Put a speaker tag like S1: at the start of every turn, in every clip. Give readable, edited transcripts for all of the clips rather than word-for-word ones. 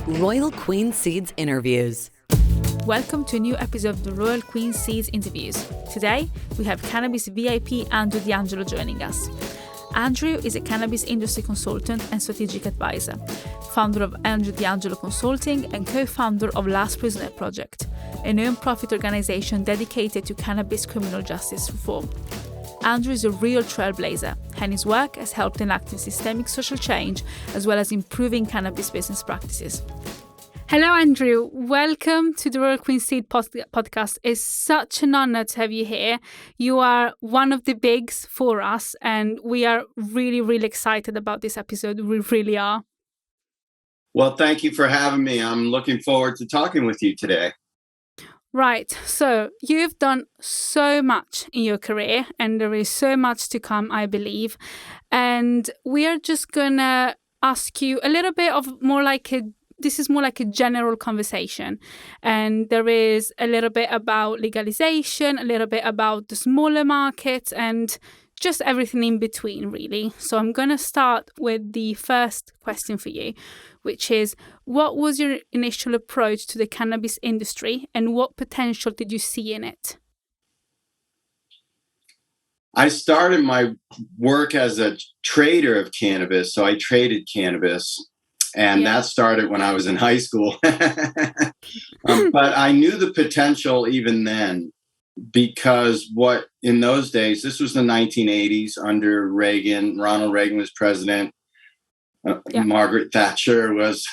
S1: Royal Queen Seeds Interviews.
S2: Welcome to a new episode of the Royal Queen Seeds Interviews. Today, we have Cannabis VIP Andrew DeAngelo joining us. Andrew is a cannabis industry consultant and strategic advisor, founder of Andrew DeAngelo Consulting and co-founder of Last Prisoner Project, a non-profit organization dedicated to cannabis criminal justice reform. Andrew is a real trailblazer, and his work has helped enact systemic social change as well as improving cannabis business practices. Hello, Andrew. Welcome to the Royal Queen Seed podcast. It's such an honor to have you here. You are one of the bigs for us, and we are really, really excited about this episode. We really are.
S3: Well, thank you for having me. I'm looking forward to talking with you today.
S2: Right. So you've done so much in your career, and there is so much to come, I believe. And we are just going to ask you a little bit of this is more like a general conversation. And there is a little bit about legalization, a little bit about the smaller markets, and just everything in between, really. So I'm going to start with the first question for you, which is, what was your initial approach to the cannabis industry and what potential did you see in it?
S3: I started my work as a trader of cannabis. So I traded cannabis, and that started when I was in high school. But I knew the potential even then, because what in those days, this was the 1980s under Reagan. Ronald Reagan was president. Margaret Thatcher was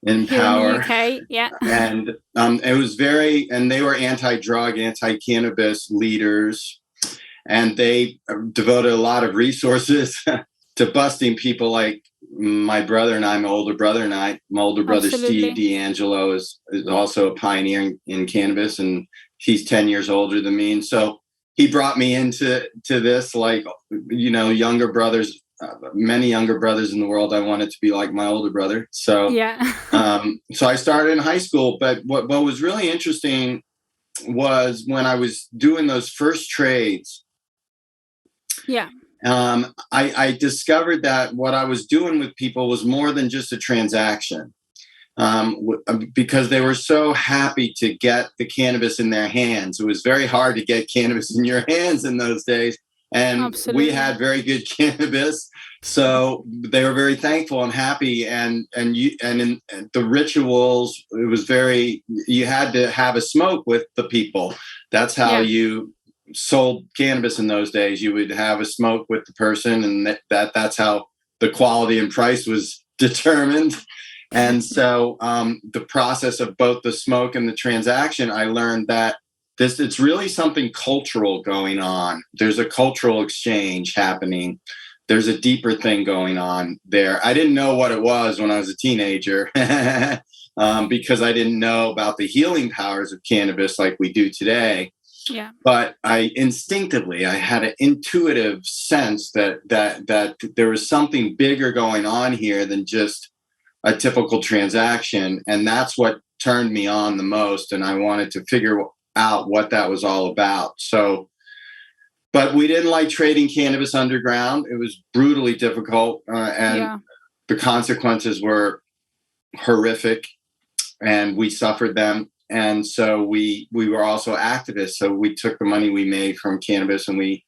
S3: in power.
S2: In the UK,
S3: And it was and they were anti-drug, anti-cannabis leaders. And they devoted a lot of resources to busting people like my brother and I, my older brother and I. My older brother,
S2: Absolutely.
S3: Steve DeAngelo, is also a pioneer in cannabis, and he's 10 years older than me. And so he brought me into this, like, younger brothers, many younger brothers in the world. I wanted to be like my older brother. So, so I started in high school. But what was really interesting was when I was doing those first trades, I discovered that what I was doing with people was more than just a transaction. Because they were so happy to get the cannabis in their hands. It was very hard to get cannabis in your hands in those days. And we had very good cannabis. So they were very thankful and happy. And in the rituals, it was you had to have a smoke with the people. That's how you sold cannabis in those days. You would have a smoke with the person, and that's how the quality and price was determined. And so the process of both the smoke and the transaction, I learned that it's really something cultural going on. There's a cultural exchange happening. There's a deeper thing going on there. I didn't know what it was when I was a teenager because I didn't know about the healing powers of cannabis like we do today.
S2: Yeah.
S3: But I had an intuitive sense that there was something bigger going on here than just a typical transaction. And that's what turned me on the most. And I wanted to figure out what that was all about. So, but we didn't like trading cannabis underground. It was brutally difficult. And the consequences were horrific, and we suffered them. And so we were also activists. So we took the money we made from cannabis and we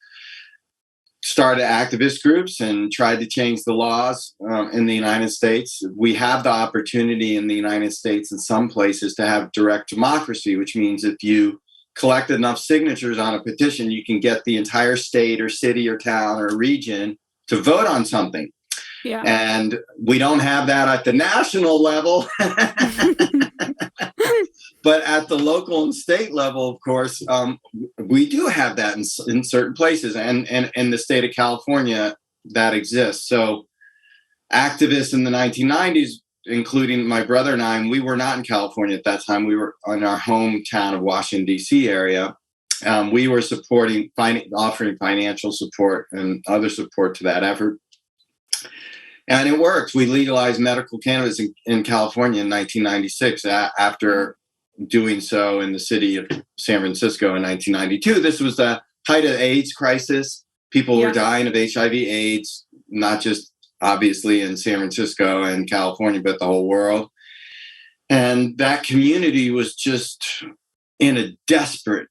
S3: started activist groups and tried to change the laws in the United States. We have the opportunity in the United States in some places to have direct democracy, which means if you collect enough signatures on a petition, you can get the entire state or city or town or region to vote on something.
S2: Yeah.
S3: And we don't have that at the national level. But at the local and state level, of course, we do have that in certain places. And in the state of California, that exists. So activists in the 1990s, including my brother and I, and we were not in California at that time. We were in our hometown of Washington, D.C. area. We were offering financial support and other support to that effort. And it worked. We legalized medical cannabis in California in 1996 after doing so in the city of San Francisco in 1992. This was the height of the AIDS crisis. People were dying of HIV/AIDS, not just obviously in San Francisco and California, but the whole world. And that community was just in a desperate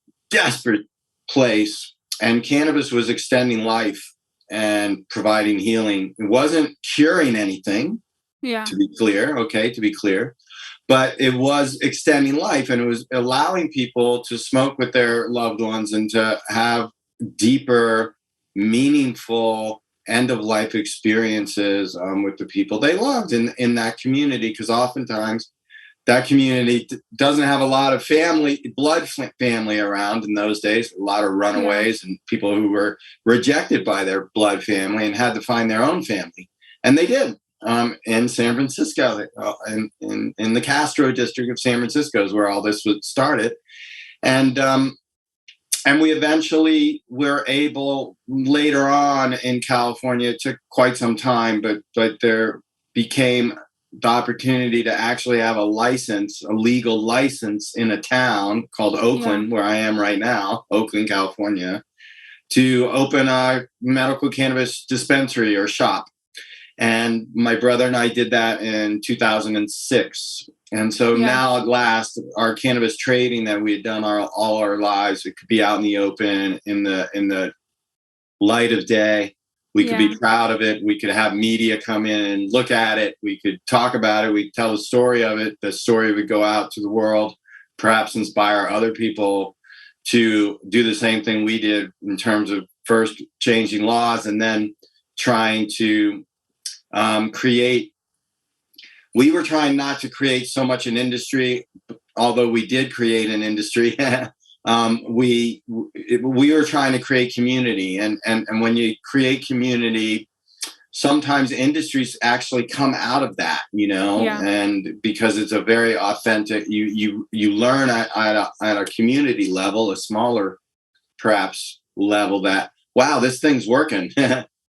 S3: place. And cannabis was extending life and providing healing. It wasn't curing anything, to be clear, but it was extending life, and it was allowing people to smoke with their loved ones and to have deeper, meaningful end-of-life experiences with the people they loved in that community, because oftentimes that community doesn't have a lot of blood family around in those days, a lot of runaways and people who were rejected by their blood family and had to find their own family. And they did in San Francisco, in the Castro district of San Francisco is where all this was started. And we eventually were able later on in California, it took quite some time, but there became the opportunity to actually have a legal license in a town called Oakland, where I am right now, Oakland, California, to open a medical cannabis dispensary or shop. And my brother and I did that in 2006. And so now at last, our cannabis trading that we had done all our lives, it could be out in the open, in the light of day. We could be proud of it. We could have media come in and look at it. We could talk about it. We could tell the story of it. The story would go out to the world, perhaps inspire other people to do the same thing we did in terms of first changing laws and then trying to create. We were trying not to create so much an industry, although we did create an industry. We were trying to create community, and when you create community, sometimes industries actually come out of that, and because it's a very authentic. You learn at a community level, a smaller perhaps level, that wow, this thing's working.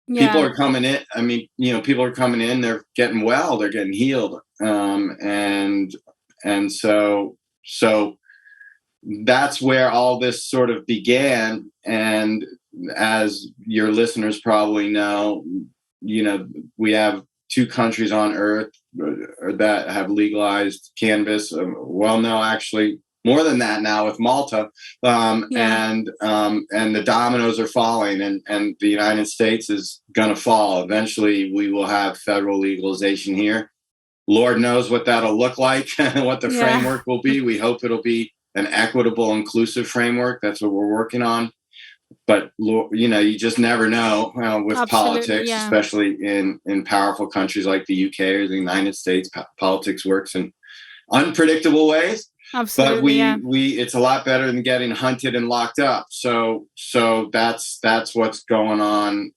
S3: People are coming in. I mean, people are coming in. They're getting well. They're getting healed, and so. That's where all this sort of began. And as your listeners probably know, we have 2 countries on earth that have legalized cannabis. No, actually more than that now with Malta. And the dominoes are falling, and the United States is going to fall. Eventually we will have federal legalization here. Lord knows what that'll look like, what the framework will be. We hope it'll be an equitable, inclusive framework. That's what we're working on. But, you just never know with politics, especially in powerful countries like the UK or the United States. Politics works in unpredictable ways.
S2: Absolutely,
S3: but it's a lot better than getting hunted and locked up. So that's what's going on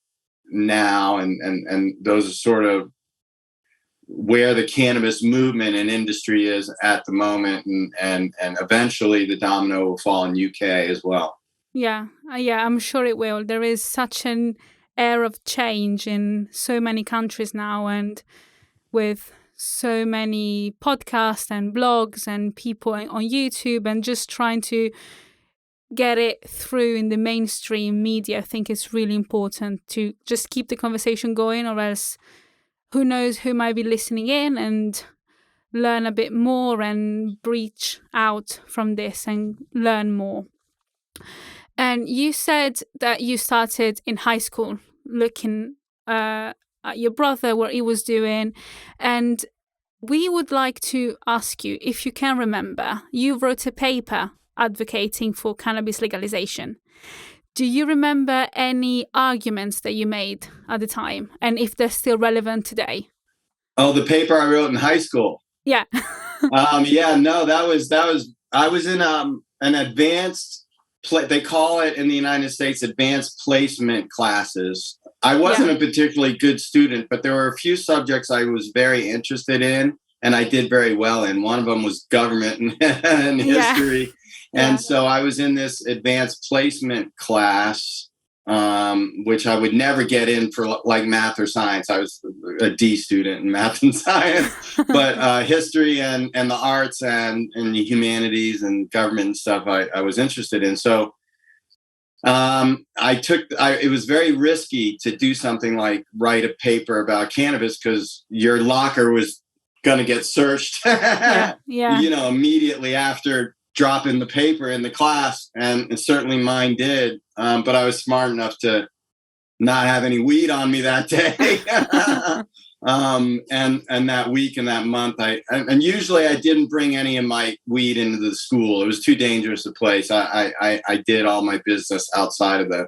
S3: now. And those are sort of where the cannabis movement and industry is at the moment, and eventually the domino will fall in UK as well.
S2: I'm sure it will. There is such an air of change in so many countries now, and with so many podcasts and blogs and people on YouTube, and just trying to get it through in the mainstream media. I think it's really important to just keep the conversation going, or else who knows who might be listening in and learn a bit more and reach out from this and learn more. And you said that you started in high school looking at your brother, what he was doing. And we would like to ask you, if you can remember, you wrote a paper advocating for cannabis legalization. Do you remember any arguments that you made at the time, and if they're still relevant today?
S3: Oh, the paper I wrote in high school.
S2: Yeah.
S3: That was I was in an advanced they call it in the United States advanced placement classes. I wasn't a particularly good student, but there were a few subjects I was very interested in and I did very well in. One of them was government and history. And so I was in this advanced placement class which I would never get in for like math or science. I was a D student in math and science, but history and the arts and the humanities and government and stuff I was interested in. So it was very risky to do something like write a paper about cannabis because your locker was going to get searched, immediately after dropping the paper in the class. And certainly mine did. But I was smart enough to not have any weed on me that day. And that week and that month, and usually I didn't bring any of my weed into the school. It was too dangerous a place. I did all my business outside of the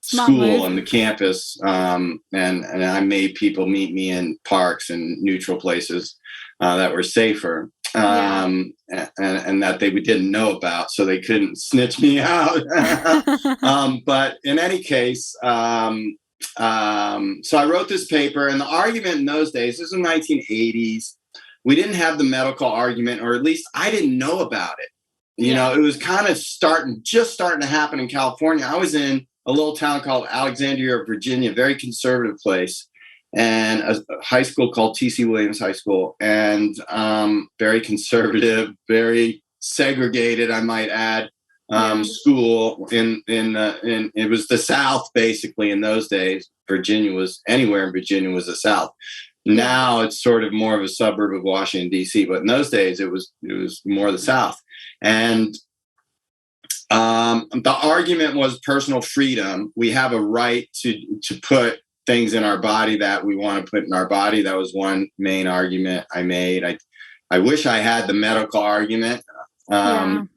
S3: school and the campus. And I made people meet me in parks and neutral places that were safer. And that they didn't know about, so they couldn't snitch me out. But in any case, so I wrote this paper, and the argument in those days, this was the 1980s, we didn't have the medical argument, or at least I didn't know about it. You know, it was kind of just starting to happen in California. I was in a little town called Alexandria, Virginia, very conservative place, and a high school called T.C. Williams High School, and very conservative, very segregated, I might add, school in it was the South basically in those days. Anywhere in Virginia was the South. Now it's sort of more of a suburb of Washington D.C., but in those days it was more the South. And the argument was personal freedom. We have a right to put things in our body that we want to put in our body. That was one main argument I made. I wish I had the medical argument. And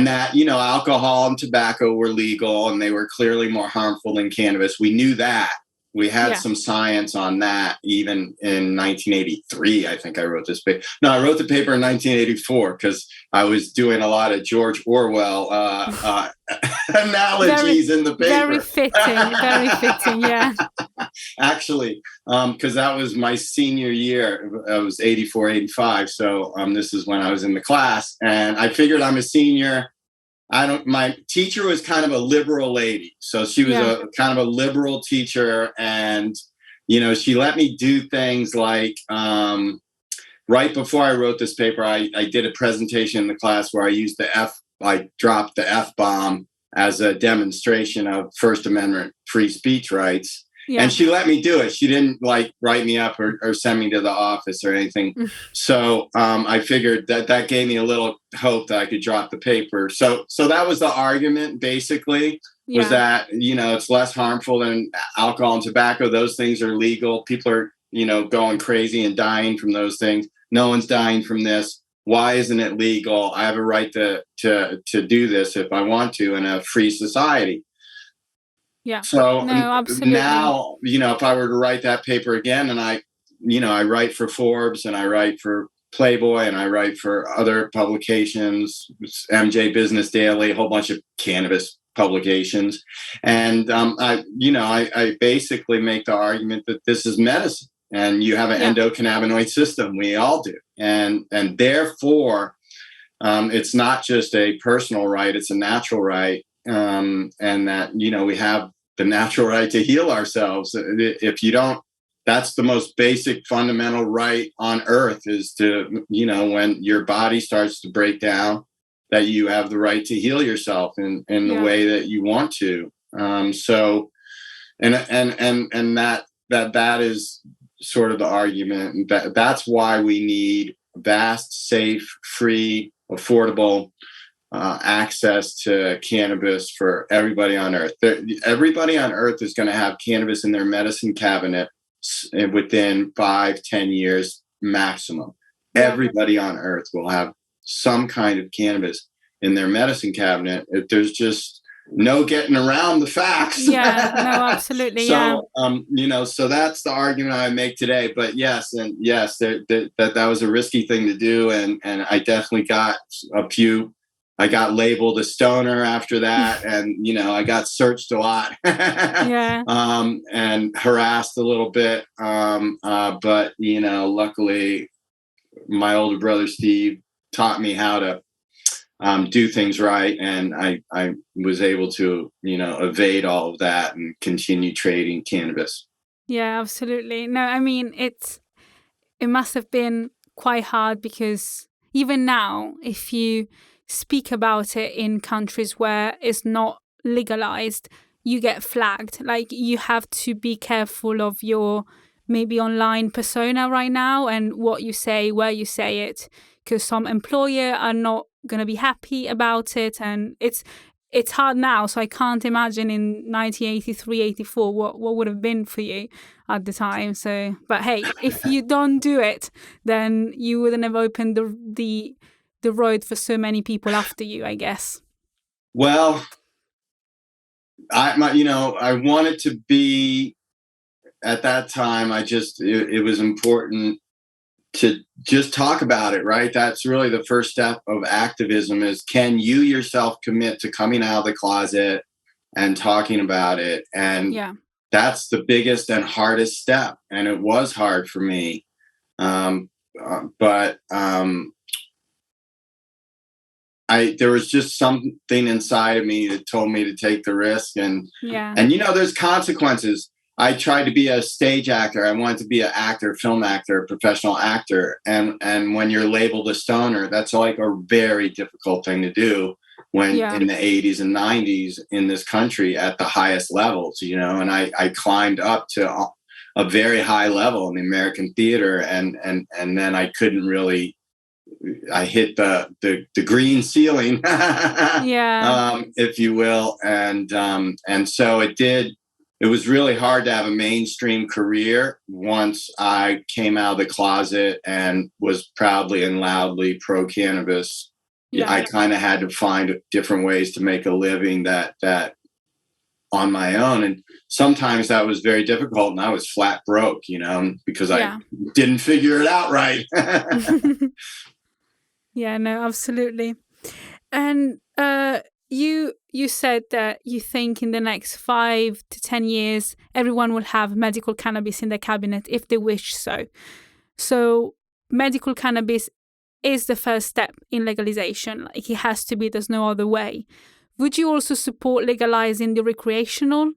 S3: that, alcohol and tobacco were legal and they were clearly more harmful than cannabis. We knew that. We had some science on that even in 1983. I think I wrote this paper. No, I wrote the paper in 1984 because I was doing a lot of George Orwell analogies in the paper.
S2: Very fitting, yeah.
S3: Actually, because that was my senior year. I was 84, 85. So this is when I was in the class. And I figured I'm a senior. My teacher was kind of a liberal lady. So she was a kind of a liberal teacher. And, she let me do things like right before I wrote this paper, I did a presentation in the class where I dropped the F-bomb as a demonstration of First Amendment free speech rights. Yeah. And she let me do it. She didn't write me up or send me to the office or anything. So I figured that gave me a little hope that I could drop the paper. So that was the argument, basically, was that, it's less harmful than alcohol and tobacco. Those things are legal. People are, going crazy and dying from those things. No one's dying from this. Why isn't it legal? I have a right to do this if I want to in a free society.
S2: Yeah.
S3: So
S2: absolutely.
S3: now, if I were to write that paper again, and I write for Forbes and I write for Playboy and I write for other publications, MJ Business Daily, a whole bunch of cannabis publications. And, I basically make the argument that this is medicine and you have an endocannabinoid system. We all do. And therefore, it's not just a personal right, it's a natural right. And that, we have the natural right to heal ourselves. If you don't, that's the most basic fundamental right on earth is to, when your body starts to break down, that you have the right to heal yourself in the way that you want to. So, and that is sort of the argument. That's why we need vast, safe, free, affordable access to cannabis for everybody on earth. Everybody on earth is going to have cannabis in their medicine cabinet within 5-10 years maximum. Everybody on earth will have some kind of cannabis in their medicine cabinet. There's just no getting around the facts.
S2: Yeah, no, absolutely.
S3: So, so that's the argument I make today. But yes, that was a risky thing to do. And I definitely got I got labeled a stoner after that. And, I got searched a lot and harassed a little bit. But, luckily my older brother, Steve, taught me how to do things right. And I was able to, evade all of that and continue trading cannabis.
S2: Yeah, absolutely. No, I mean, it must have been quite hard because even now, if you speak about it in countries where it's not legalized, you get flagged. Like, you have to be careful of your maybe online persona right now and what you say, where you say it, because some employer are not going to be happy about it. And it's hard now. So I can't imagine in 1983, 84, what would have been for you at the time. So, but hey, if you don't do it, then you wouldn't have opened the road for so many people after you, I guess.
S3: Well, I wanted to be at that time. It was important to just talk about it, right? That's really the first step of activism is, can you yourself commit to coming out of the closet and talking about it? And that's the biggest and hardest step. And it was hard for me. But there was just something inside of me that told me to take the risk. And there's consequences. I tried to be a stage actor. I wanted to be an actor, film actor, professional actor. And when you're labeled a stoner, that's like a very difficult thing to do when in the 80s and 90s in this country at the highest levels, and I climbed up to a very high level in the American theater. And then I couldn't really, I hit the green ceiling, if you will. And so it was really hard to have a mainstream career once I came out of the closet and was proudly and loudly pro-cannabis. I kind of had to find different ways to make a living that on my own. And sometimes that was very difficult and I was flat broke, because I didn't figure it out right.
S2: Yeah, no, absolutely. And you said that you think in the next 5 to 10 years, everyone will have medical cannabis in their cabinet if they wish so. So medical cannabis is the first step in legalization. Like, it has to be, there's no other way. Would you also support legalizing the recreational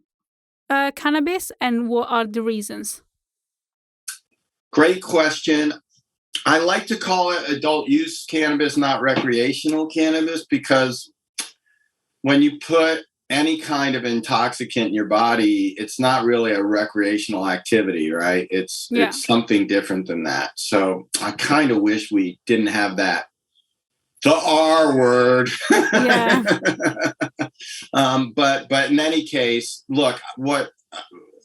S2: cannabis? And what are the reasons?
S3: Great question. I like to call it adult use cannabis, not recreational cannabis, because when you put any kind of intoxicant in your body, it's not really a recreational activity, right? It's something different than that. So I kind of wish we didn't have that. The R word. But in any case, look,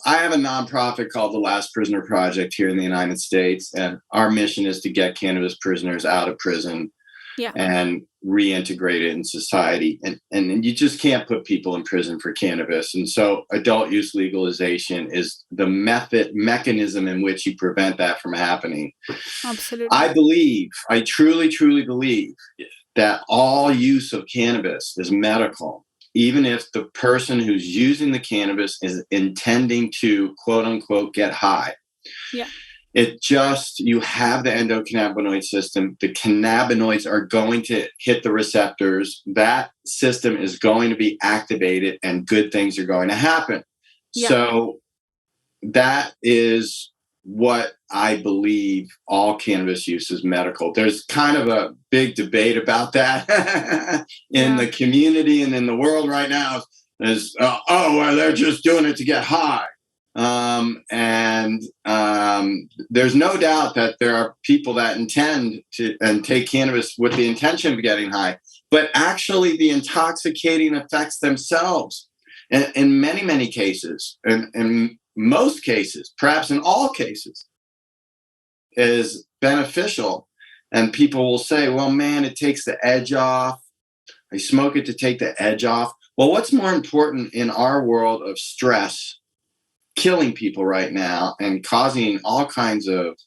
S3: I have a nonprofit called the Last Prisoner Project here in the United States, and our mission is to get cannabis prisoners out of prison and reintegrate it in society. And you just can't put people in prison for cannabis. And so adult use legalization is the mechanism in which you prevent that from happening.
S2: Absolutely.
S3: I truly, truly believe that all use of cannabis is medical, even if the person who's using the cannabis is intending to, quote unquote, get high.
S2: Yeah.
S3: You have the endocannabinoid system. The cannabinoids are going to hit the receptors. That system is going to be activated and good things are going to happen. Yeah. So that is what I believe all cannabis use is medical. There's kind of a big debate about that in the community and in the world right now. Is they're just doing it to get high. There's no doubt that there are people that intend to and take cannabis with the intention of getting high, but actually the intoxicating effects themselves, in many, many cases, in most cases, perhaps in all cases, is beneficial. And people will say, well, man, it takes the edge off. I smoke it to take the edge off. Well, what's more important in our world of stress, killing people right now and causing all kinds of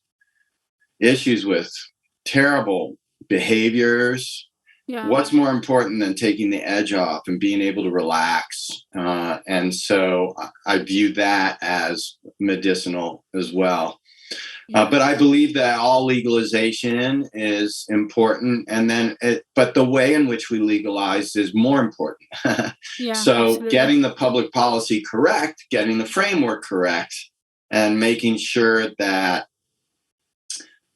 S3: issues with terrible behaviors? Yeah. What's more important than taking the edge off and being able to relax? And so I view that as medicinal as well. But I believe that all legalization is important, but the way in which we legalize is more important.
S2: Yeah,
S3: So
S2: absolutely.
S3: getting the public policy correct, getting the framework correct, and making sure that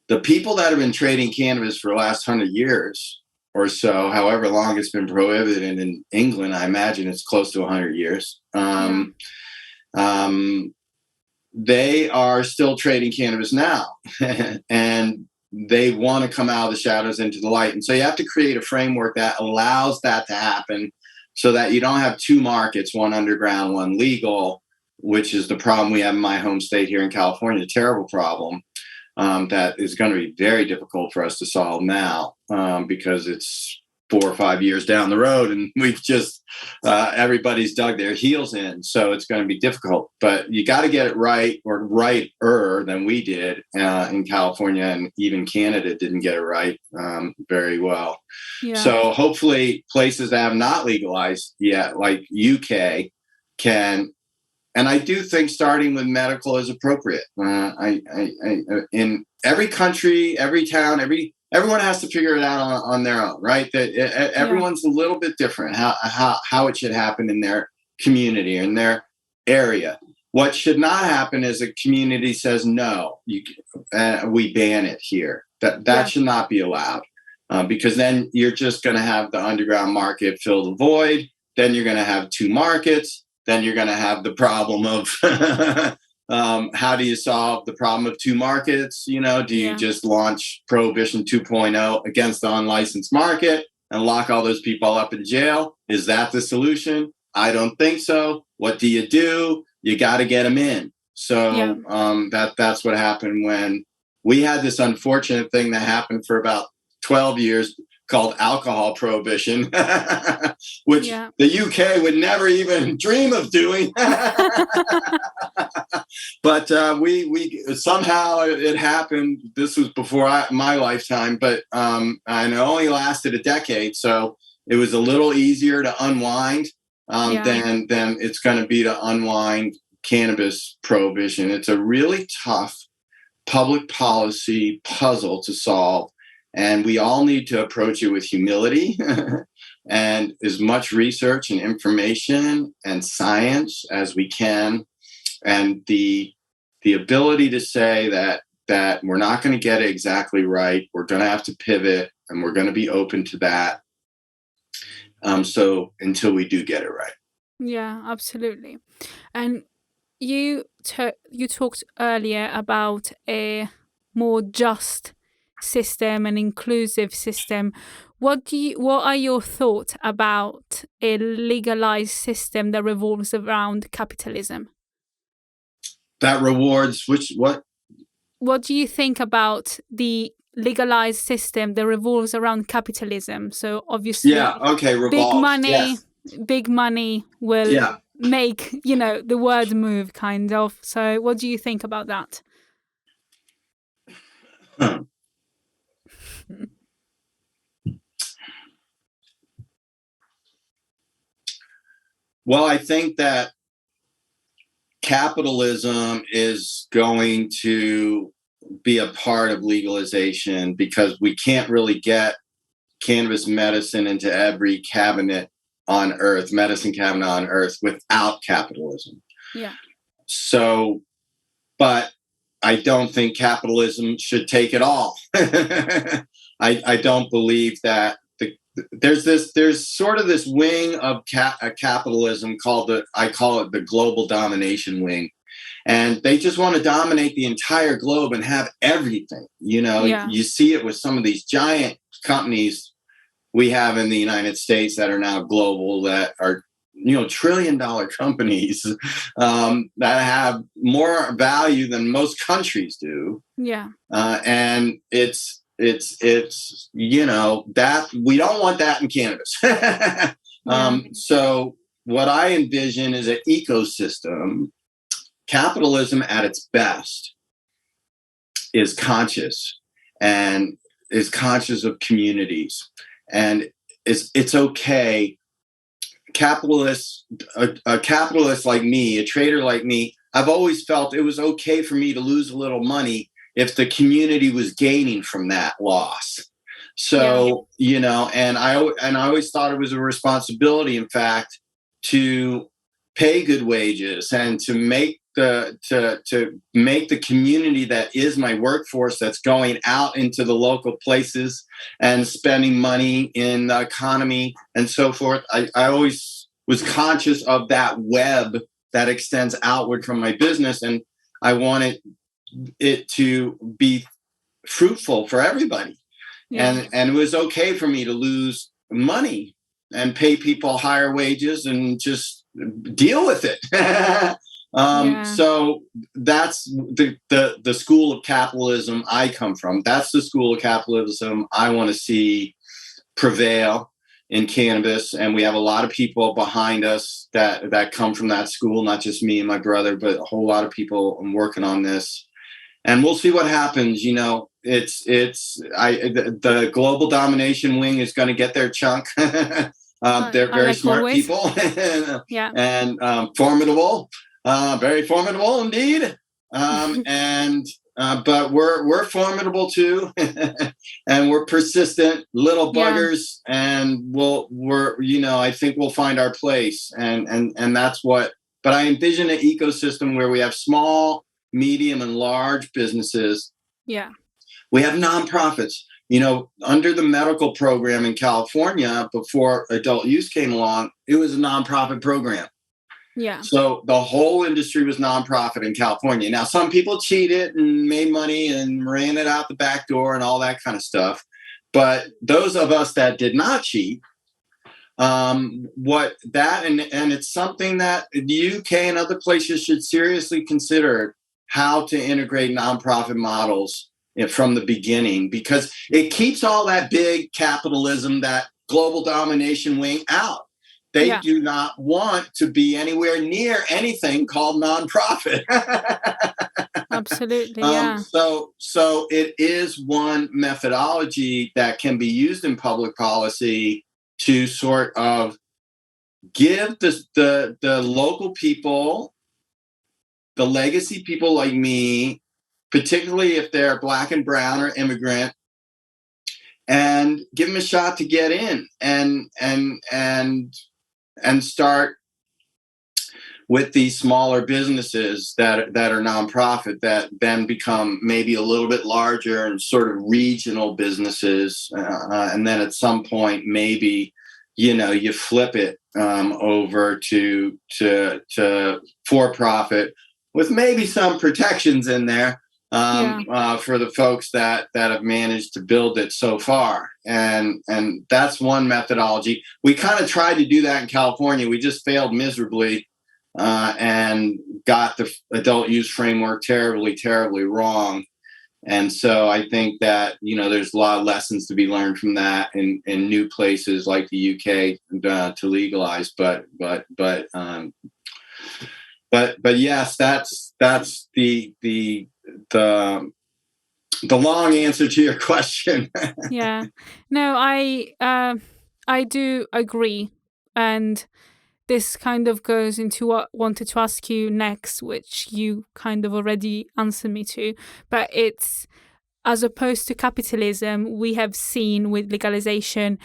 S3: the people that have been trading cannabis for the last 100 years or so, however long it's been prohibited in England, I imagine it's close to 100 years. They are still trading cannabis now, and they want to come out of the shadows into the light. And so you have to create a framework that allows that to happen, so that you don't have two markets, one underground, one legal, which is the problem we have in my home state here in California, a terrible problem that is going to be very difficult for us to solve now, because it's 4 or 5 years down the road, and we've just everybody's dug their heels in. So it's going to be difficult, but you got to get it right, or righter than we did in California, and even Canada didn't get it right very well.
S2: Yeah.
S3: So hopefully places that have not legalized yet, like UK, can. And I do think starting with medical is appropriate. In every country, every town, everyone has to figure it out on their own, right? That everyone's a little bit different how it should happen in their community, in their area. What should not happen is a community says no, we ban it here. That should not be allowed, because then you're just going to have the underground market fill the void. Then you're going to have two markets. Then you're going to have the problem of how do you solve the problem of two markets? Do you just launch Prohibition 2.0 against the unlicensed market and lock all those people up in jail? Is that the solution? I don't think so. What do? You got to get them in. So that's what happened when we had this unfortunate thing that happened for about 12 years called alcohol prohibition, which the UK would never even dream of doing. But we somehow it happened. This was before my lifetime, but and it only lasted a decade, so it was a little easier to unwind than it's going to be to unwind cannabis prohibition. It's a really tough public policy puzzle to solve. And we all need to approach it with humility and as much research and information and science as we can. And the ability to say that we're not going to get it exactly right. We're going to have to pivot, and we're going to be open to that. So until we do get it right.
S2: Yeah, absolutely. And you talked earlier about a more just system, an inclusive system. What are your thoughts about a legalized system that revolves around capitalism?
S3: That rewards what?
S2: What do you think about the legalized system that revolves around capitalism? So obviously, big money will make the world move, kind of. So what do you think about that?
S3: Well, I think that capitalism is going to be a part of legalization, because we can't really get cannabis medicine into every medicine cabinet on earth without capitalism.
S2: Yeah.
S3: So, but I don't think capitalism should take it all. I don't believe that there's sort of this wing of capitalism I call it the global domination wing. And they just want to dominate the entire globe and have everything. You see it with some of these giant companies we have in the United States that are now global, that are $1 trillion companies that have more value than most countries do.
S2: Yeah.
S3: And it's that we don't want that in cannabis. So what I envision is an ecosystem. Capitalism at its best is conscious, and is conscious of communities, and it's okay. A capitalist like me, a trader like me, I've always felt it was okay for me to lose a little money if the community was gaining from that loss. So, and I always thought it was a responsibility, in fact, to pay good wages and to make the community that is my workforce, that's going out into the local places and spending money in the economy and so forth. I always was conscious of that web that extends outward from my business, and I wanted it to be fruitful for everybody. And it was okay for me to lose money and pay people higher wages and just deal with it. So that's the school of capitalism I come from. That's the school of capitalism I want to see prevail in cannabis. And we have a lot of people behind us that come from that school, not just me and my brother, but a whole lot of people working on this. And we'll see what happens. The global domination wing is going to get their chunk. They're very smart people and formidable, very formidable indeed. But we're formidable too, and we're persistent little buggers, and I think we'll find our place, and that's what. But I envision an ecosystem where we have small, medium, and large businesses.
S2: Yeah.
S3: We have nonprofits. Under the medical program in California, before adult use came along, it was a nonprofit program.
S2: Yeah.
S3: So the whole industry was nonprofit in California. Now, some people cheated and made money and ran it out the back door and all that kind of stuff. But those of us that did not cheat, and it's something that the UK and other places should seriously consider, how to integrate nonprofit models from the beginning, because it keeps all that big capitalism, that global domination wing out. They do not want to be anywhere near anything called nonprofit.
S2: Absolutely,
S3: So it is one methodology that can be used in public policy to sort of give the local people, the legacy people like me, particularly if they're Black and brown or immigrant, and give them a shot to get in and start with these smaller businesses that are nonprofit, that then become maybe a little bit larger and sort of regional businesses, and then at some point maybe you flip it over to for profit, with maybe some protections in there for the folks that have managed to build it so far. And that's one methodology. We kind of tried to do that in California. We just failed miserably and got the adult use framework terribly, terribly wrong. And so I think that, there's a lot of lessons to be learned from that in new places like the UK to legalize. But yes, that's the long answer to your question.
S2: Yeah. No, I do agree. And this kind of goes into what I wanted to ask you next, which you kind of already answered me to. But it's, as opposed to capitalism, we have seen with legalization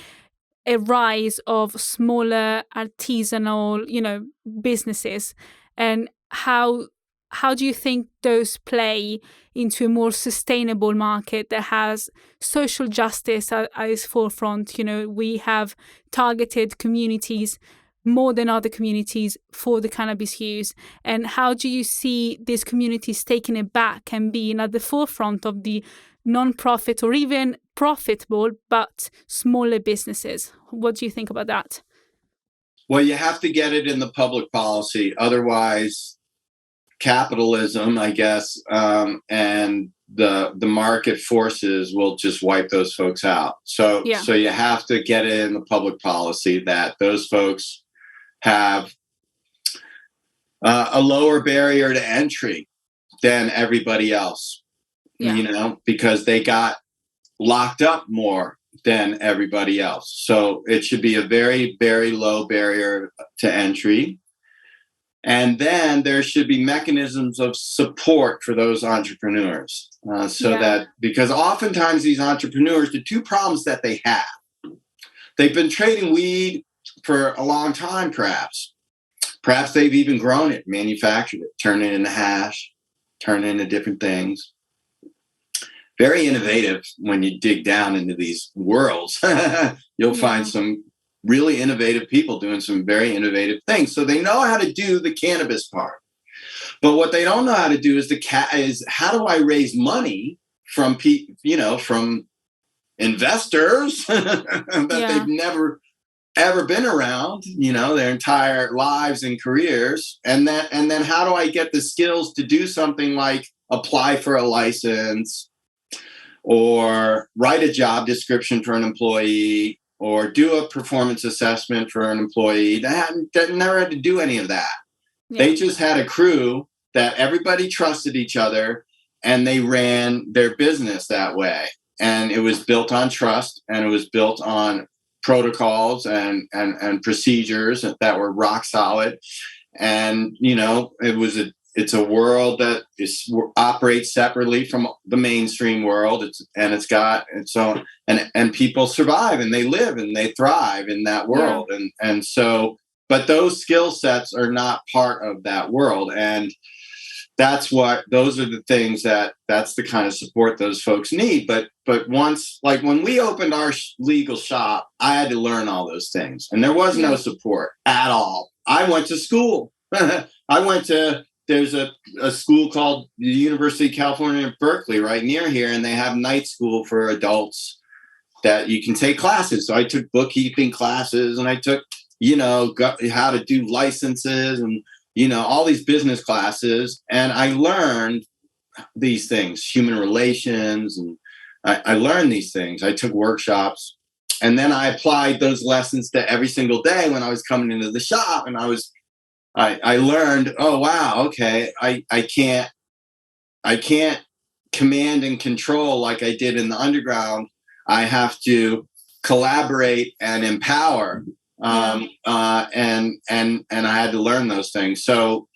S2: a rise of smaller artisanal, businesses. And how do you think those play into a more sustainable market that has social justice at its forefront? We have targeted communities more than other communities for the cannabis use. And how do you see these communities taking it back and being at the forefront of the non-profit or even profitable but smaller businesses? What do you think about that?
S3: Well, you have to get it in the public policy. Otherwise, capitalism, I guess, and the market forces will just wipe those folks out. So you have to get it in the public policy that those folks have a lower barrier to entry than everybody else, because they got locked up more than everybody else. So it should be a very, very low barrier to entry. And then there should be mechanisms of support for those entrepreneurs. That, because oftentimes these entrepreneurs, the two problems that they have, they've been trading weed for a long time, perhaps. Perhaps they've even grown it, manufactured it, turned it into hash, turned it into different things. Very innovative when you dig down into these worlds. You'll find some really innovative people doing some very innovative things. So they know how to do the cannabis part. But what they don't know how to do is how do I raise money from from investors that they've never ever been around, their entire lives and careers, and then how do I get the skills to do something like apply for a license or write a job description for an employee or do a performance assessment for an employee. They never had to do any of that. They just had a crew that everybody trusted each other, and they ran their business that way. And it was built on trust, and it was built on protocols and procedures that were rock solid. And, it's a world that operates separately from the mainstream world. It's got its own, and people survive and they live and they thrive in that world. And so, but those skill sets are not part of that world. And those are the things that's the kind of support those folks need. But once, like when we opened our legal shop, I had to learn all those things, and there was no support at all. I went to school. There's a school called the University of California at Berkeley right near here, and they have night school for adults that you can take classes. So I took bookkeeping classes, and I took, how to do licenses and, all these business classes. And I learned these things, human relations, and I learned these things. I took workshops, and then I applied those lessons to every single day when I was coming into the shop, and I learned, oh, wow, okay, I can't command and control like I did in the underground. I have to collaborate and empower. And I had to learn those things. So,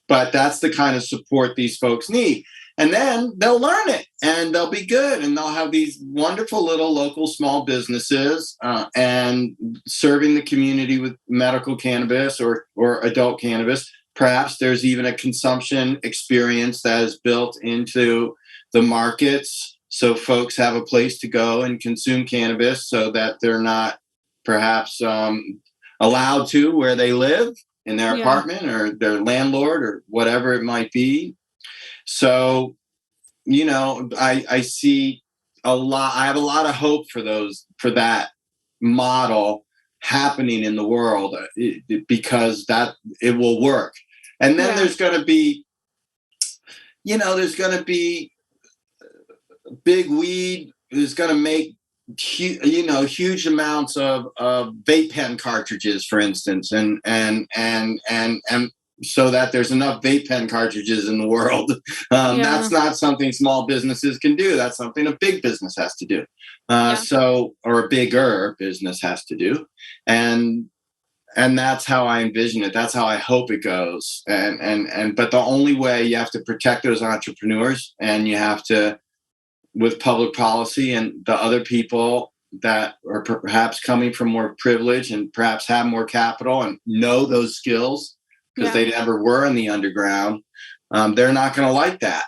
S3: but that's the kind of support these folks need. And then they'll learn it, and they'll be good, and they'll have these wonderful little local small businesses and serving the community with medical cannabis or adult cannabis. Perhaps there's even a consumption experience that is built into the markets, so folks have a place to go and consume cannabis, so that they're not perhaps allowed to where they live in their apartment or their landlord or whatever it might be. So, I see a lot. I have a lot of hope for that model happening in the world, because that it will work. And then there's going to be, big weed is going to make huge amounts of vape pen cartridges, for instance, and so that there's enough vape pen cartridges in the world. That's not something small businesses can do. That's something a big business has to do. Or a bigger business has to do. And that's how I envision it. That's how I hope it goes. But the only way, you have to protect those entrepreneurs, and you have to, with public policy and the other people that are perhaps coming from more privilege and perhaps have more capital and know those skills, because they never were in the underground, they're not going to like that.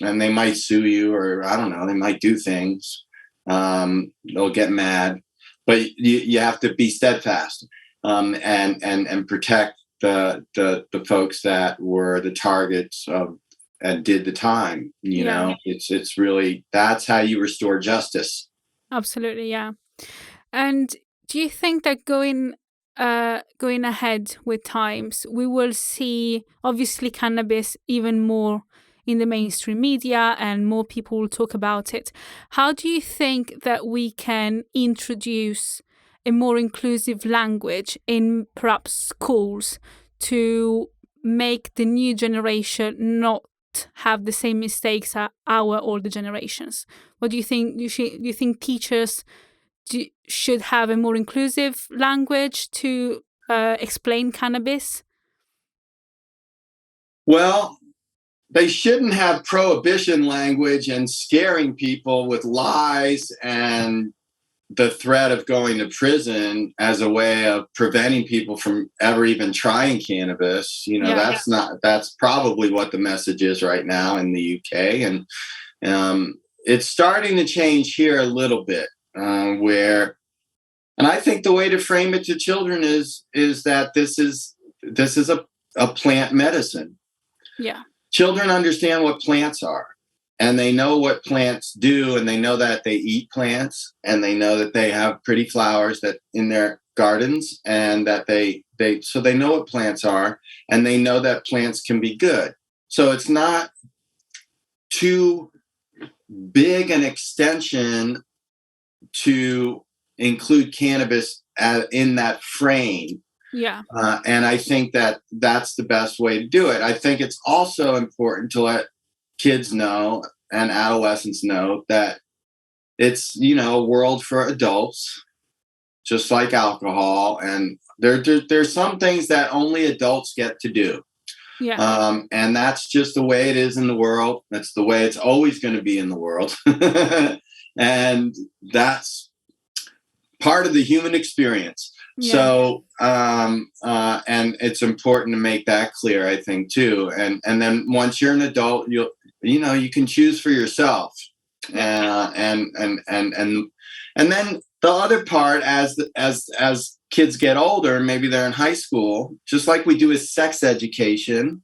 S3: And they might sue you, or I don't know, they might do things. They'll get mad. But you have to be steadfast and protect the folks that were the targets of and did the time. It's really, that's how you restore justice.
S2: Absolutely, yeah. And do you think that going ahead with times, we will see obviously cannabis even more in the mainstream media and more people will talk about it? How do you think that we can introduce a more inclusive language in perhaps schools to make the new generation not have the same mistakes as our older generations? What do you think? Do you think teachers should have a more inclusive language to explain cannabis?
S3: Well, they shouldn't have prohibition language and scaring people with lies and the threat of going to prison as a way of preventing people from ever even trying cannabis. That's probably what the message is right now in the UK. And it's starting to change here a little bit, and I think the way to frame it to children is that this is a plant medicine.
S2: Yeah.
S3: Children understand what plants are, and they know what plants do, and they know that they eat plants, and they know that they have pretty flowers that in their gardens, and that they know what plants are, and they know that plants can be good. So it's not too big an extension to include cannabis in that frame.
S2: Yeah.
S3: And I think that that's the best way to do it. I think it's also important to let kids know and adolescents know that it's, a world for adults, just like alcohol. And there's some things that only adults get to do.
S2: Yeah.
S3: And that's just the way it is in the world. That's the way it's always going to be in the world. And that's part of the human experience. Yeah. So, and it's important to make that clear, I think, too. And then once you're an adult, you can choose for yourself. And then the other part, as kids get older, maybe they're in high school, just like we do with sex education,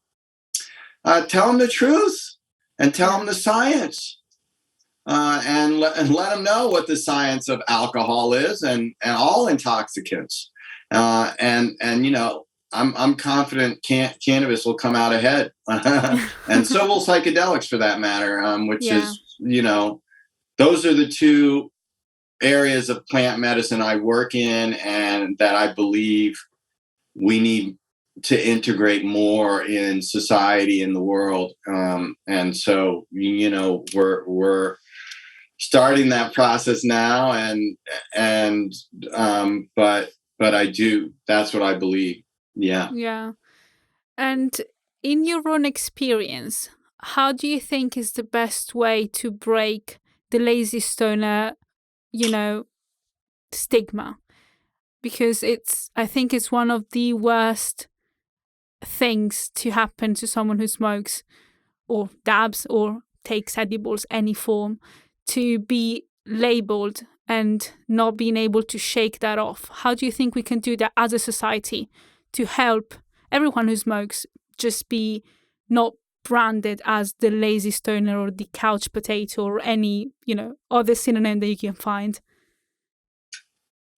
S3: tell them the truth and tell them the science. And let them know what the science of alcohol is and all intoxicants. I'm confident cannabis will come out ahead, and so will psychedelics for that matter. Which is, those are the two areas of plant medicine I work in, and that I believe we need to integrate more in society, in the world. And so, we're starting that process now, but I do. That's what I believe. Yeah.
S2: Yeah. And in your own experience, how do you think is the best way to break the lazy stoner, stigma? Because I think it's one of the worst things to happen to someone who smokes or dabs or takes edibles, any form, to be labeled and not being able to shake that off. How do you think we can do that as a society to help everyone who smokes just be not branded as the lazy stoner or the couch potato or any, other synonym that you can find?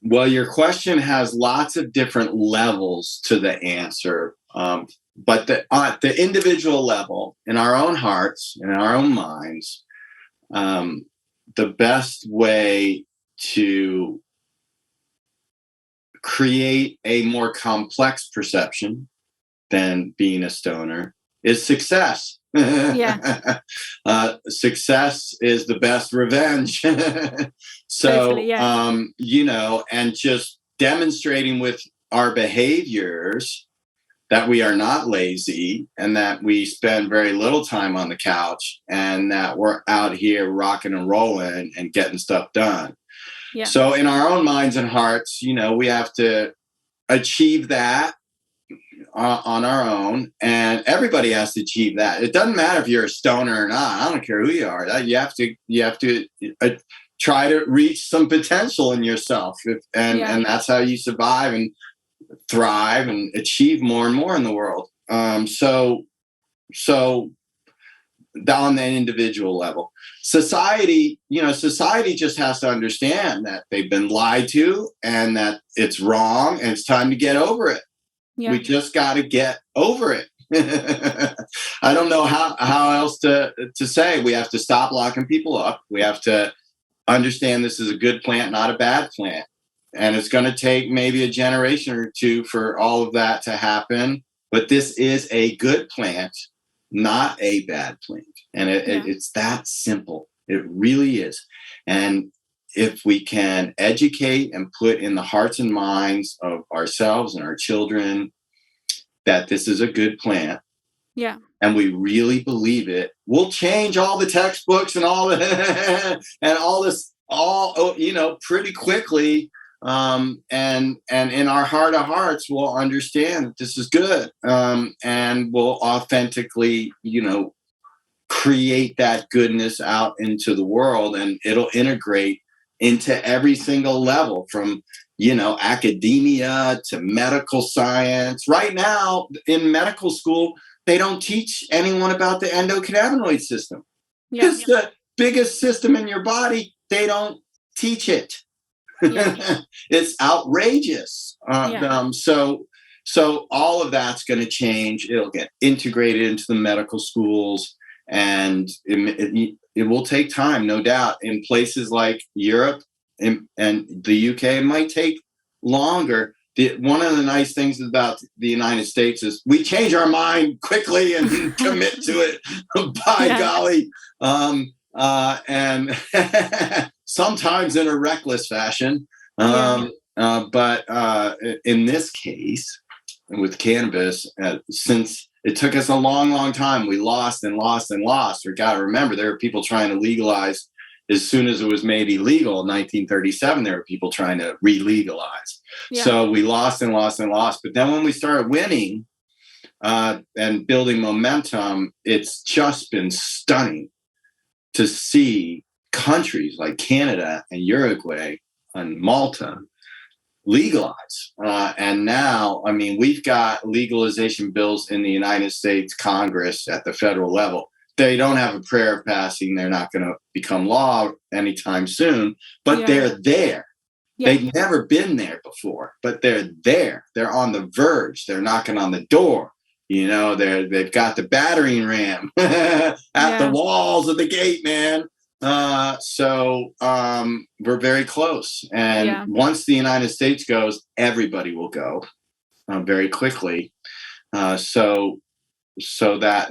S3: Well, your question has lots of different levels to the answer. But at the individual level, in our own hearts, in our own minds, the best way to create a more complex perception than being a stoner is success.
S2: Yeah.
S3: Success is the best revenge. So,
S2: totally, yeah.
S3: And just demonstrating with our behaviors that we are not lazy and that we spend very little time on the couch and that we're out here rocking and rolling and getting stuff done.
S2: Yeah.
S3: So in our own minds and hearts, we have to achieve that on our own, and everybody has to achieve that. It doesn't matter if you're a stoner or not. I don't care who you are. You have to try to reach some potential in yourself, and that's how you survive and thrive and achieve more and more in the world. So on the individual level, society just has to understand that they've been lied to and that it's wrong and it's time to get over it. Yeah. We just got to get over it. I don't know how else to say. We have to stop locking people up. We have to understand this is a good plant, not a bad plant. And it's going to take maybe a generation or two for all of that to happen. But this is a good plant, not a bad plant. And it's that simple. It really is. And if we can educate and put in the hearts and minds of ourselves and our children that this is a good plant, and we really believe it, we'll change all the textbooks and all the and all this, pretty quickly. And in our heart of hearts, we'll understand that this is good, and we'll authentically, create that goodness out into the world, and it'll integrate into every single level, from academia to medical science. Right now in medical school, they don't teach anyone about the endocannabinoid system. It's the biggest system in your body. They don't teach it. It's outrageous. So all of that's going to change. It'll get integrated into the medical schools, and it will take time, no doubt. In places like Europe and the UK, it might take longer. One of the nice things about the United States is we change our mind quickly and commit to it. By golly. And sometimes in a reckless fashion. But in this case, with cannabis, since it took us a long, long time, we lost and lost and lost. We got to remember, there were people trying to legalize as soon as it was made illegal in 1937. There were people trying to re-legalize. So we lost and lost and lost. But then when we started winning and building momentum, it's just been stunning to see countries like Canada and Uruguay and Malta legalize. And now, we've got legalization bills in the United States Congress at the federal level. They don't have a prayer of passing. They're not going to become law anytime soon, but they're there. They've never been there before, but they're there. They're on the verge. They're knocking on the door. They've got the battering ram at the walls of the gate, man. So we're very close. And once the United States goes, everybody will go very quickly. So that,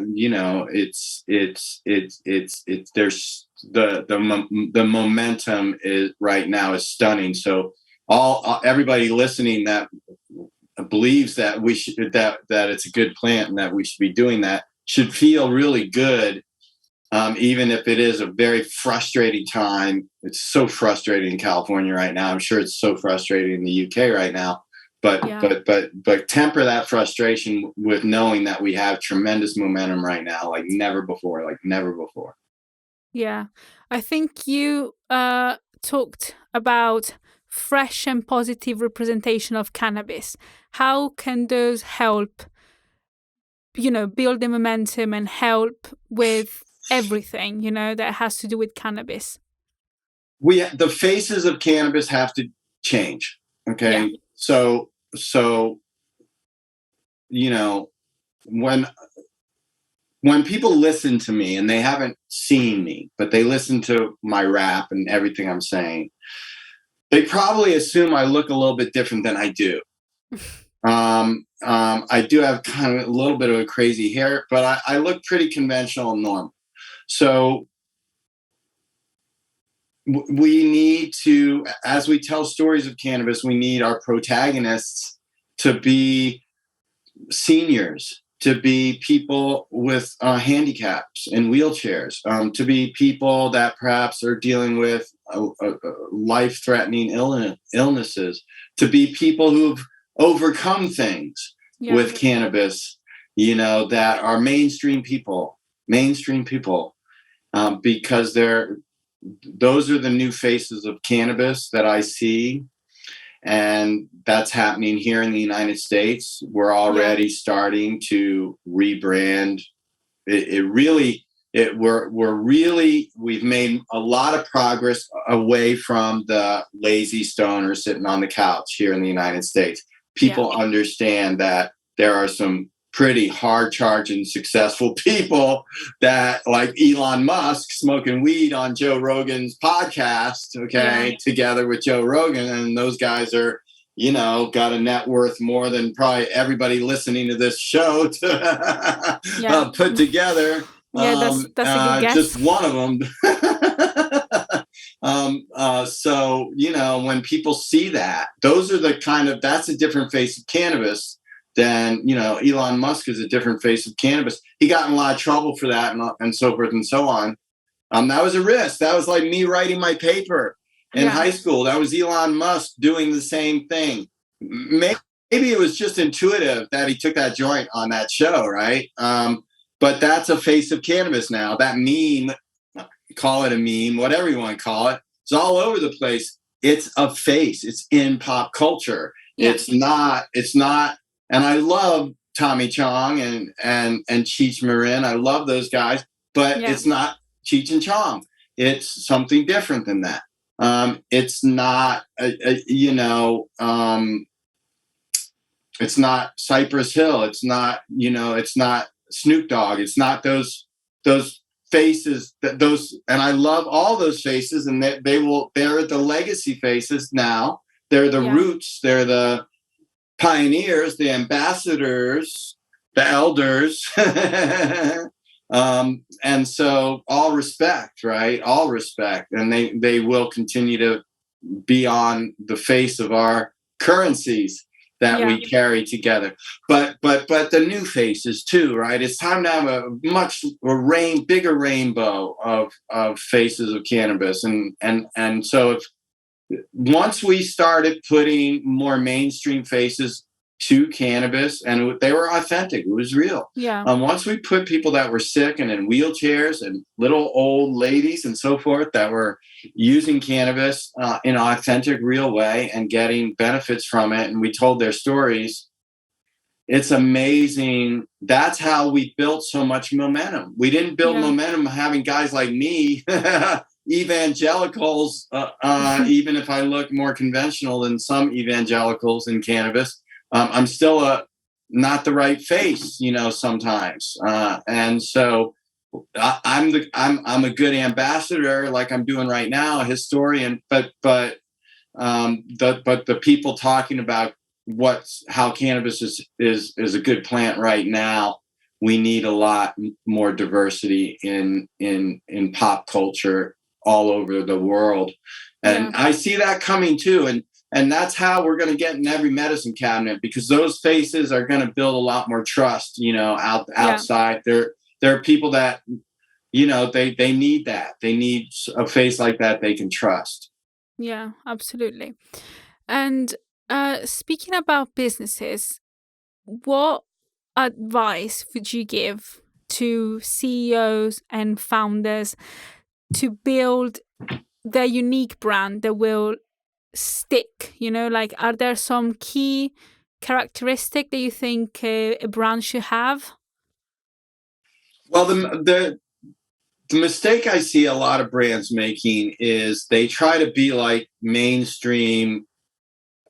S3: it's there's the momentum is right now is stunning. So everybody listening that believes that we should, that it's a good plant and that we should be doing that, should feel really good. Even if it is a very frustrating time. It's so frustrating in California right now. I'm sure it's so frustrating in the UK right now. But temper that frustration with knowing that we have tremendous momentum right now, like never before.
S2: Yeah, I think you talked about fresh and positive representation of cannabis. How can those help, build the momentum and help with everything, that has to do with cannabis?
S3: The faces of cannabis have to change. Okay. Yeah. So, when people listen to me and they haven't seen me, but they listen to my rap and everything I'm saying, they probably assume I look a little bit different than I do. I do have kind of a little bit of a crazy hair, but I look pretty conventional and normal. So we need to, as we tell stories of cannabis, we need our protagonists to be seniors, to be people with handicaps and wheelchairs, to be people that perhaps are dealing with life-threatening illnesses, to be people who've overcome things with cannabis, that are mainstream people, because those are the new faces of cannabis that I see. And that's happening here in the United States. We're already starting to rebrand. We've made a lot of progress away from the lazy stoner sitting on the couch here in the United States. People understand that there are some pretty hard-charging, successful people that, like Elon Musk, smoking weed on Joe Rogan's podcast, together with Joe Rogan. And those guys are, got a net worth more than probably everybody listening to this show to put together.
S2: That's a good guess.
S3: Just one of them. So, when people see that, those are that's a different face of cannabis then, Elon Musk is a different face of cannabis. He got in a lot of trouble for that and so forth and so on. That was a risk. That was like me writing my paper in high school. That was Elon Musk doing the same thing. Maybe it was just intuitive that he took that joint on that show, right? But that's a face of cannabis now. That meme, call it a meme, whatever you want to call it, it's all over the place. It's a face. It's in pop culture. Yeah. It's not, and I love Tommy Chong and Cheech Marin. I love those guys, but it's not Cheech and Chong. It's something different than that. It's not, it's not Cypress Hill. It's not, it's not Snoop Dogg. It's not those faces and I love all those faces, and they're the legacy faces now. They're the roots. They're the pioneers, the ambassadors, the elders. And so all respect, right? All respect. And they will continue to be on the face of our currencies that we carry together. But the new faces too, right? It's time to have a bigger rainbow of faces of cannabis. And so once we started putting more mainstream faces to cannabis, and they were authentic, it was real. Yeah. Once we put people that were sick and in wheelchairs and little old ladies and so forth that were using cannabis in an authentic, real way and getting benefits from it, and we told their stories, it's amazing. That's how we built so much momentum. We didn't build momentum having guys like me, evangelicals, even if I look more conventional than some evangelicals in cannabis. I'm still not the right face, sometimes. And so I'm a good ambassador, like I'm doing right now, a historian, but the people talking about how cannabis is a good plant right now, we need a lot more diversity in pop culture all over the world. And I see that coming too. And that's how we're going to get in every medicine cabinet, because those faces are going to build a lot more trust, outside. There are people that, they need that. They need a face like that they can trust.
S2: Yeah, absolutely. And speaking about businesses, what advice would you give to CEOs and founders to build their unique brand that will stick? Are there some key characteristic that you think a brand should have?
S3: Well, the mistake I see a lot of brands making is they try to be like mainstream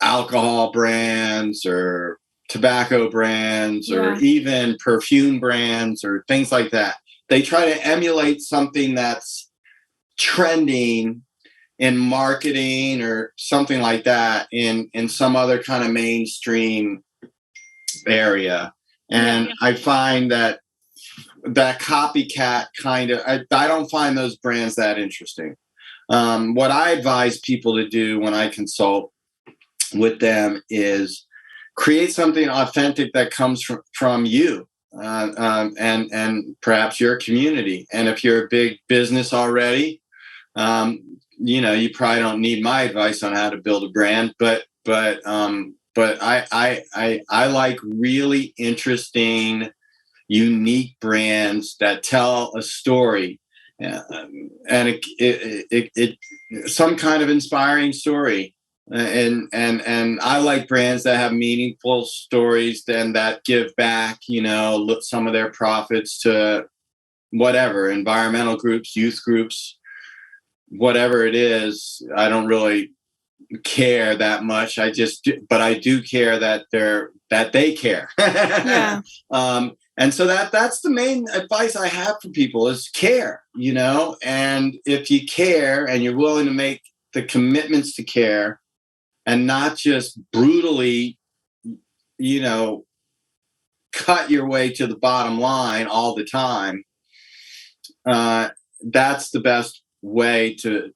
S3: alcohol brands or tobacco brands or even perfume brands or things like that. They try to emulate something that's trending in marketing or something like that in some other kind of mainstream area. And I find that copycat kind of, I don't find those brands that interesting. What I advise people to do when I consult with them is create something authentic that comes from you and perhaps your community. And if you're a big business already, you probably don't need my advice on how to build a brand, but I like really interesting, unique brands that tell a story, and it some kind of inspiring story. And I like brands that have meaningful stories and that give back, some of their profits to whatever, environmental groups, youth groups, whatever it is. I don't really care that much. But I do care that they care. And so that's the main advice I have for people is care, and if you care and you're willing to make the commitments to care and not just brutally, cut your way to the bottom line all the time, that's the best way to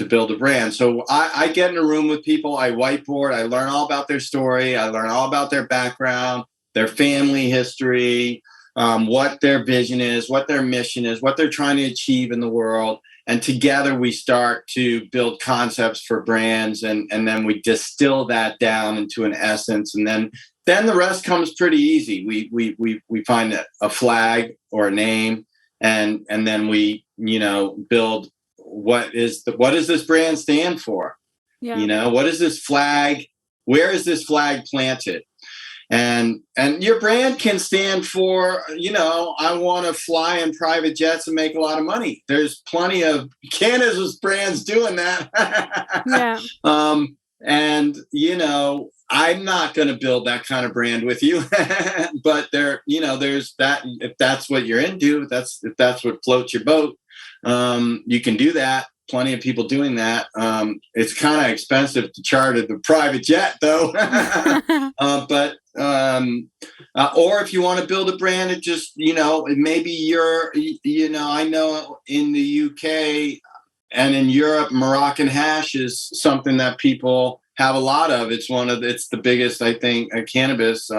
S3: build a brand. So I get in a room with people, I whiteboard, I learn all about their story, I learn all about their background, their family history, what their vision is, what their mission is, what they're trying to achieve in the world. And together we start to build concepts for brands, and then we distill that down into an essence. And then the rest comes pretty easy. We find a flag or a name, and then we, build what does this brand stand for? Yeah. What is this flag? Where is this flag planted? And your brand can stand for, I want to fly in private jets and make a lot of money. There's plenty of cannabis brands doing that.
S2: Yeah.
S3: And, I'm not going to build that kind of brand with you, but there's that. If that's what you're into, if that's what floats your boat, you can do that. Plenty of people doing that. It's kind of expensive to charter the private jet, though. But or if you want to build a brand, it just maybe I know in the UK and in Europe, Moroccan hash is something that people have a lot of. It's the biggest, I think, cannabis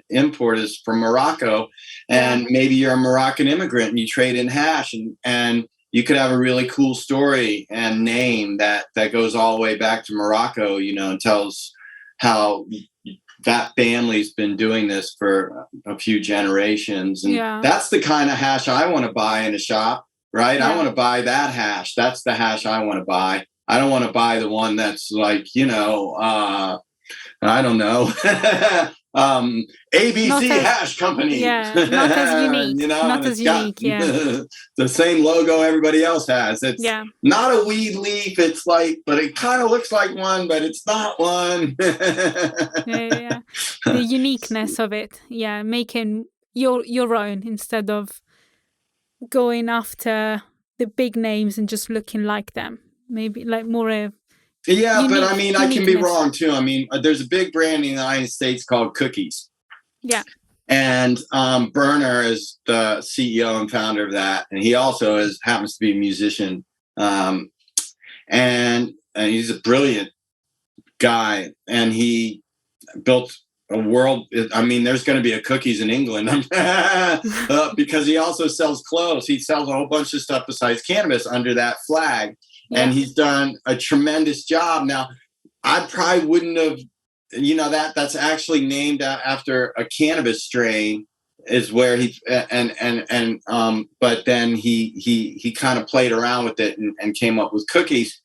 S3: import is from Morocco, and maybe you're a Moroccan immigrant and you trade in hash, and you could have a really cool story and name that goes all the way back to Morocco, and tells how that family's been doing this for a few generations. And that's the kind of hash I want to buy in a shop, right? Yeah. I want to buy that hash. That's the hash I want to buy. I don't want to buy the one that's like, I don't know, ABC hash company.
S2: Yeah, not as unique. Not as unique,
S3: the same logo everybody else has. It's not a weed leaf. It's like, but it kind of looks like one, but it's not one.
S2: The uniqueness of it. Yeah, making your own instead of going after the big names and just looking like them. Maybe like more a
S3: but I mean, I can be wrong too. I mean, there's a big brand in the United States called Cookies. Yeah. And Berner is the CEO and founder of that. And he also happens to be a musician. And he's a brilliant guy. And he built a world. I mean, there's going to be a Cookies in England because he also sells clothes. He sells a whole bunch of stuff besides cannabis under that flag. Yeah. And he's done a tremendous job. Now, I probably wouldn't have, that's actually named after a cannabis strain is where but then he kind of played around with it and came up with Cookies.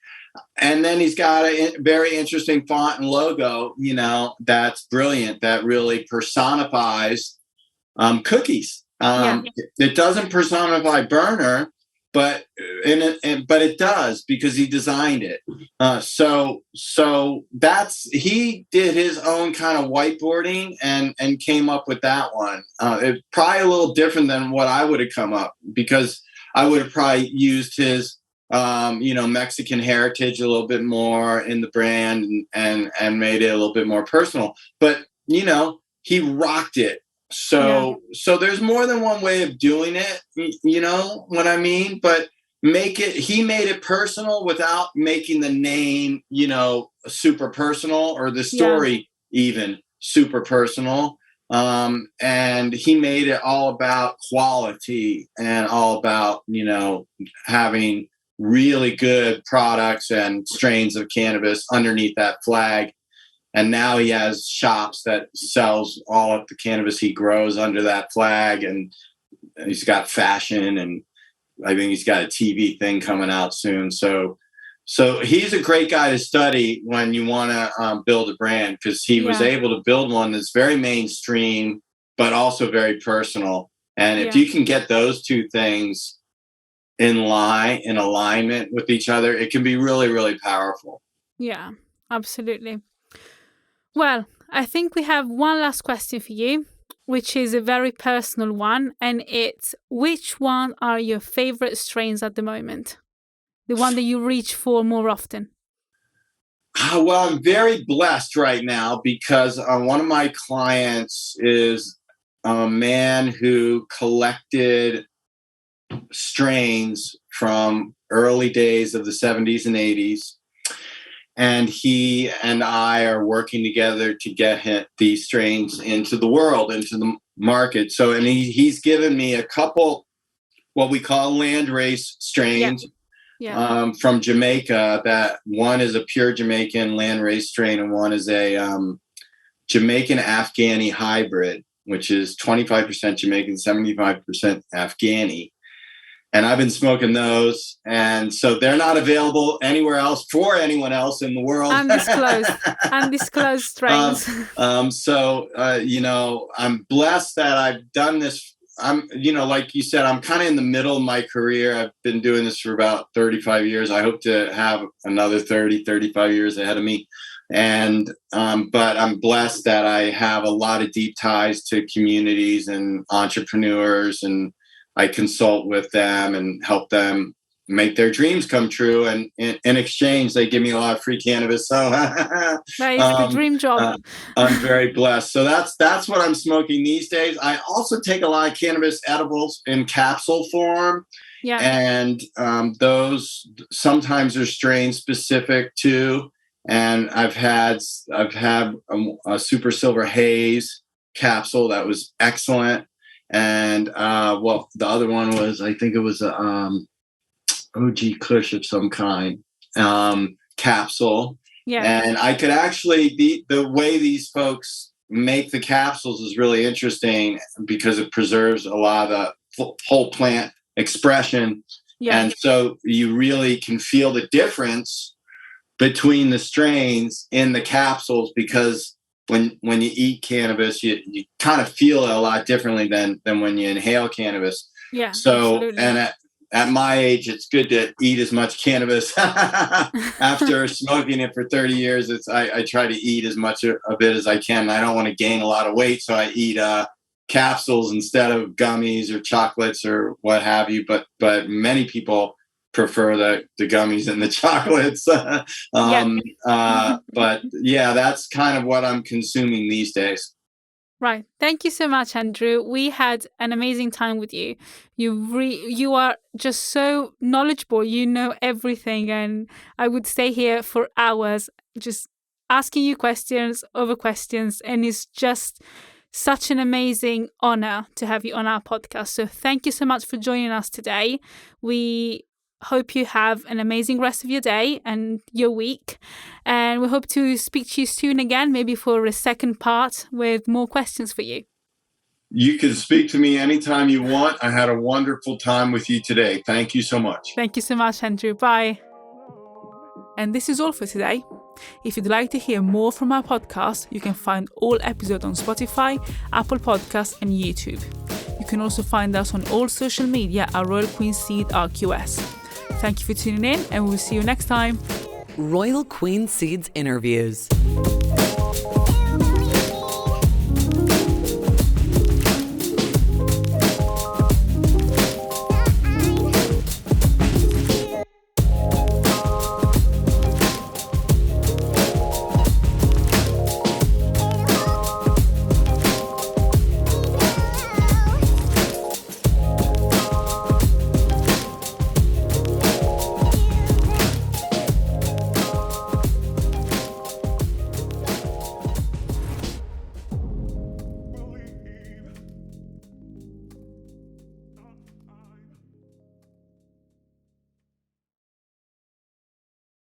S3: And then he's got a very interesting font and logo, that's brilliant, that really personifies Cookies. It doesn't personify Berner, but it does because he designed it. So he did his own kind of whiteboarding and came up with that one. It's probably a little different than what I would have come up, because I would have probably used his Mexican heritage a little bit more in the brand and made it a little bit more personal. But he rocked it. So there's more than one way of doing it, you know what I mean? But he made it personal without making the name, super personal, or the story even super personal. And he made it all about quality and all about, having really good products and strains of cannabis underneath that flag. And now he has shops that sells all of the cannabis he grows under that flag. And he's got fashion, and I think he's got a TV thing coming out soon. So he's a great guy to study when you want to build a brand, because he was able to build one that's very mainstream, but also very personal. And if you can get those two things in alignment with each other, it can be really, really powerful.
S2: Yeah, absolutely. Well, I think we have one last question for you, which is a very personal one. And it's, which one are your favorite strains at the moment? The one that you reach for more often?
S3: Well, I'm very blessed right now because one of my clients is a man who collected strains from early days of the 70s and 80s. and he and I are working together to get these strains into the world, into the market. So, and he's given me a couple what we call land race strains from Jamaica. That one is a pure Jamaican land race strain, and one is a Jamaican Afghani hybrid, which is 25% Jamaican, 75% Afghani. And I've been smoking those. And so they're not available anywhere else for anyone else in the world.
S2: Undisclosed strains.
S3: I'm blessed that I've done this. Like you said, I'm kind of in the middle of my career. I've been doing this for about 35 years. I hope to have another 35 years ahead of me. And but I'm blessed that I have a lot of deep ties to communities and entrepreneurs, and I consult with them and help them make their dreams come true. And in exchange, they give me a lot of free cannabis. So
S2: that is the dream job.
S3: I'm very blessed. So that's what I'm smoking these days. I also take a lot of cannabis edibles in capsule form.
S2: Yeah.
S3: And those sometimes are strain specific too. And I've had a Super Silver Haze capsule that was excellent. And the other one was, I think it was a OG Kush of some kind capsule. Yeah. And I could actually, the way these folks make the capsules is really interesting because it preserves a lot of the whole plant expression. Yeah. And so you really can feel the difference between the strains in the capsules, because when you eat cannabis, you kind of feel it a lot differently than when you inhale cannabis.
S2: Yeah.
S3: So,
S2: absolutely.
S3: and at my age, it's good to eat as much cannabis. After smoking it for 30 years, I try to eat as much of it as I can. I don't want to gain a lot of weight, so I eat capsules instead of gummies or chocolates or what have you. But many people prefer the gummies and the chocolates. But yeah, that's kind of what I'm consuming these days.
S2: Right. Thank you so much, Andrew. We had an amazing time with you. You are just so knowledgeable. You know everything. And I would stay here for hours just asking you questions over questions. And it's just such an amazing honor to have you on our podcast. So thank you so much for joining us today. We hope you have an amazing rest of your day and your week. And we hope to speak to you soon again, maybe for a second part with more questions for you.
S3: You can speak to me anytime you want. I had a wonderful time with you today. Thank you so much.
S2: Thank you so much, Andrew. Bye. And this is all for today. If you'd like to hear more from our podcast, you can find all episodes on Spotify, Apple Podcasts, and YouTube. You can also find us on all social media at Royal Queen Seed RQS. Thank you for tuning in, and we'll see you next time.
S1: Royal Queen Seeds Interviews.